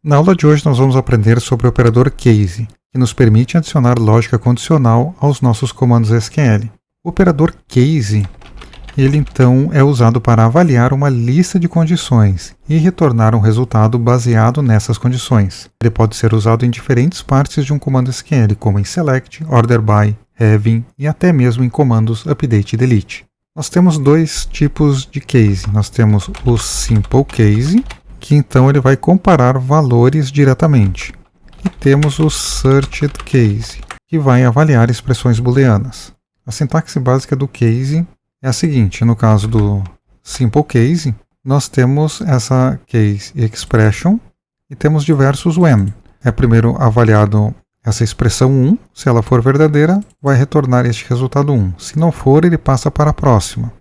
Na aula de hoje nós vamos aprender sobre o operador case, que nos permite adicionar lógica condicional aos nossos comandos SQL. O operador case, ele então é usado para avaliar uma lista de condições e retornar um resultado baseado nessas condições. Ele pode ser usado em diferentes partes de um comando SQL, como em select, order by, having e até mesmo em comandos update e delete. Nós temos dois tipos de case. Nós temos o simple case, que então ele vai comparar valores diretamente. E temos o searched case, que vai avaliar expressões booleanas. A sintaxe básica do case é a seguinte: no caso do simple case, nós temos essa case expression e temos diversos when. É primeiro avaliado essa expressão 1, se ela for verdadeira, vai retornar este resultado 1. Se não for, ele passa para a próxima.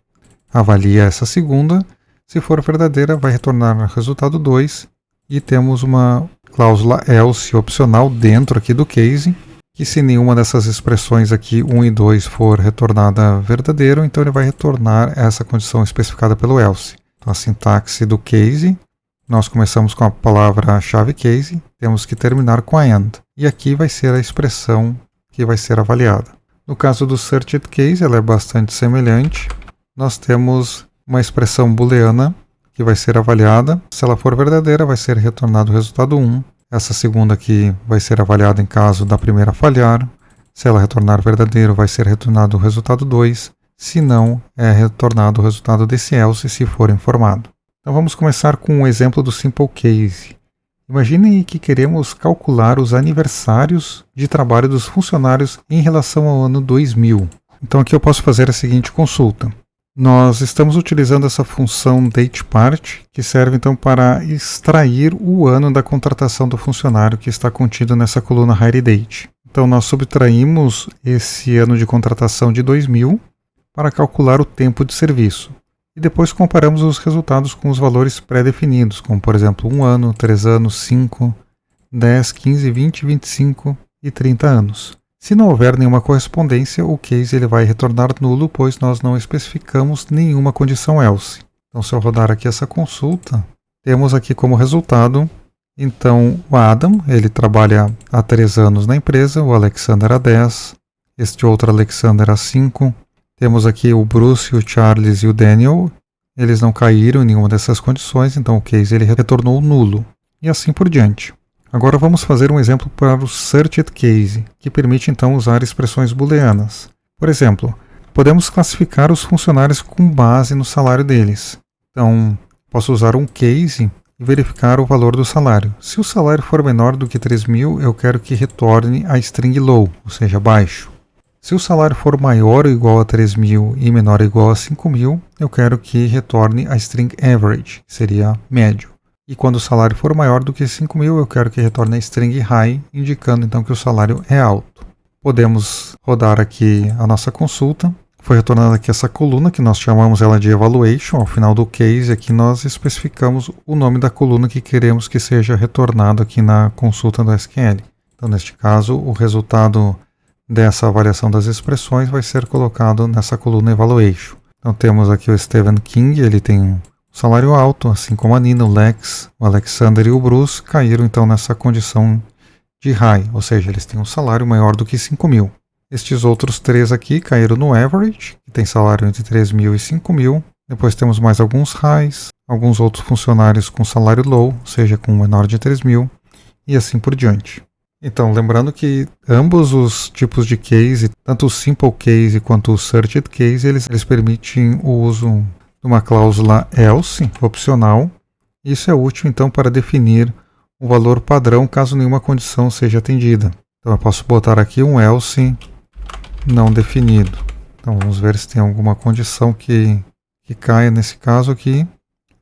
Avalia essa segunda, se for verdadeira, vai retornar o resultado 2. E temos uma cláusula else opcional dentro aqui do case, que se nenhuma dessas expressões aqui, 1 e 2, for retornada verdadeiro, então ele vai retornar essa condição especificada pelo else. Então a sintaxe do case, nós começamos com a palavra-chave case, temos que terminar com a end. E aqui vai ser a expressão que vai ser avaliada. No caso do searched case, ela é bastante semelhante. Nós temos uma expressão booleana que vai ser avaliada. Se ela for verdadeira, vai ser retornado o resultado 1. Essa segunda aqui vai ser avaliada em caso da primeira falhar. Se ela retornar verdadeiro, vai ser retornado o resultado 2. Se não, é retornado o resultado desse else se for informado. Então vamos começar com um exemplo do simple case. Imaginem que queremos calcular os aniversários de trabalho dos funcionários em relação ao ano 2000. Então aqui eu posso fazer a seguinte consulta. Nós estamos utilizando essa função datePart, que serve então para extrair o ano da contratação do funcionário que está contido nessa coluna HireDate. Então nós subtraímos esse ano de contratação de 2000 para calcular o tempo de serviço. E depois comparamos os resultados com os valores pré-definidos, como por exemplo 1 ano, 3 anos, 5, 10, 15, 20, 25 e 30 anos. Se não houver nenhuma correspondência, o case ele vai retornar nulo, pois nós não especificamos nenhuma condição else. Então se eu rodar aqui essa consulta, temos aqui como resultado, então o Adam, ele trabalha há 3 anos na empresa, o Alexander há 10, este outro Alexander há 5, temos aqui o Bruce, o Charles e o Daniel. Eles não caíram em nenhuma dessas condições, então o case ele retornou nulo. E assim por diante. Agora vamos fazer um exemplo para o searched case, que permite então usar expressões booleanas. Por exemplo, podemos classificar os funcionários com base no salário deles. Então, posso usar um case e verificar o valor do salário. Se o salário for menor do que 3.000, eu quero que retorne a string low, ou seja, baixo. Se o salário for maior ou igual a 3.000 e menor ou igual a 5.000, eu quero que retorne a string average, que seria médio. E quando o salário for maior do que 5.000, eu quero que retorne a string high, indicando então que o salário é alto. Podemos rodar aqui a nossa consulta. Foi retornada aqui essa coluna, que nós chamamos ela de evaluation. Ao final do case, aqui nós especificamos o nome da coluna que queremos que seja retornado aqui na consulta do SQL. Então, neste caso, o resultado dessa avaliação das expressões vai ser colocado nessa coluna evaluation. Então temos aqui o Stephen King, ele tem um salário alto, assim como a Nina, o Lex, o Alexander e o Bruce caíram então nessa condição de high, ou seja, eles têm um salário maior do que 5.000. Estes outros 3 aqui caíram no average, que tem salário entre 3.000 e 5.000. Depois temos mais alguns highs, alguns outros funcionários com salário low, ou seja, com menor de 3.000, e assim por diante. Então, lembrando que ambos os tipos de case, tanto o simple case quanto o searched case, eles permitem o uso de uma cláusula else opcional. Isso é útil, então, para definir um valor padrão caso nenhuma condição seja atendida. Então, eu posso botar aqui um else não definido. Então, vamos ver se tem alguma condição que caia nesse caso aqui.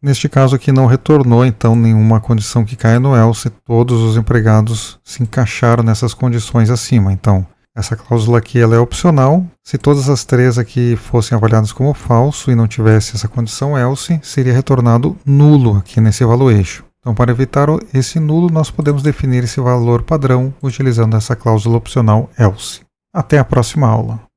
Neste caso aqui não retornou então nenhuma condição que caia no else, todos os empregados se encaixaram nessas condições acima. Então, essa cláusula aqui ela é opcional. Se todas as 3 aqui fossem avaliadas como falso e não tivesse essa condição else, seria retornado nulo aqui nesse evaluation. Então, para evitar esse nulo, nós podemos definir esse valor padrão utilizando essa cláusula opcional else. Até a próxima aula.